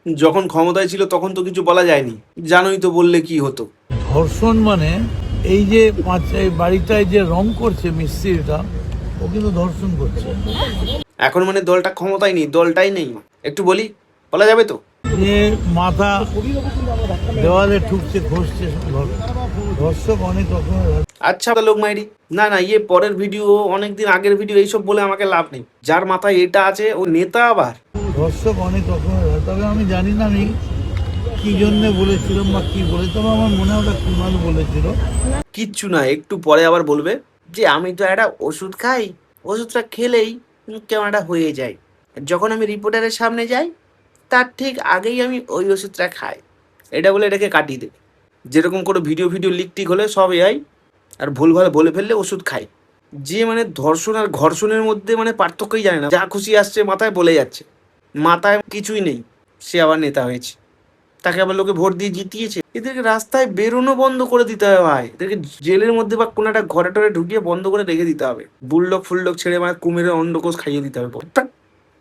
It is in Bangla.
যখন ক্ষমতায় ছিল তখন তো কিছু বলা যায়নি, জানোই তো, বললে কি হতো। ধর্ষণ মানে এই যে এই বাড়িটায় যে রং করছে মিস্ত্রিটা, ও কিন্তু ধর্ষণ করছে। এখন মানে দলটা ক্ষমতায় নেই, দলটাই নেই, একটু বলি, বলা যাবে তো? যে মাথা দেওয়ালে ঠুকছে, ঘষছে, ধর্ষক অনেক রকমের। আচ্ছা লোক মাইরি, না না, পরের ভিডিও, অনেকদিন আগের ভিডিও, এইসব বলে আমাকে লাভ নেই। যার মাথায় এটা আছে ও নেতা আবার। ধর্ষক অনেক রকমের হয়, তবে আমি জানি না আমি কি জন্য বলেছিলাম বা কি বলে, তবে আমার মনে হয় ওটা কুমার বলেছিল। কিচ্ছু না, একটু পরে আবার বলবে যে আমি তো একটা ওষুধ খাই, ওষুধটা খেলেই কেমন একটা হয়ে যায়, যখন আমি রিপোর্টারের সামনে যাই তার ঠিক আগেই আমি ওই ওষুধটা খাই, এটা বলে এটাকে কাটিয়ে দেবে। যেরকম কোনো ভিডিও লিক টিক হলে সব এআই, আর ভুলভাল বলে ফেললে ওষুধ খাই। যে মানে ধর্ষণ আর ঘর্ষণের মধ্যে মানে পার্থক্যই জানে না, যা খুশি আসছে মাথায় বলে যাচ্ছে, মাথায় কিছুই নেই, সে আবার নেতা হয়েছে, তাকে আবার লোকে ভোট দিয়ে জিতিয়েছে। এদেরকে রাস্তায় বেরোনো বন্ধ করে দিতে হবে ভাই, এদেরকে জেলের মধ্যে বা কোনো একটা ঘরে টরে ঢুকিয়ে বন্ধ করে রেখে দিতে হবে, বুলডগ ফুলডগ ছেড়ে মানে কুমিরের অন্ডকোষ খাইয়ে দিতে হবে।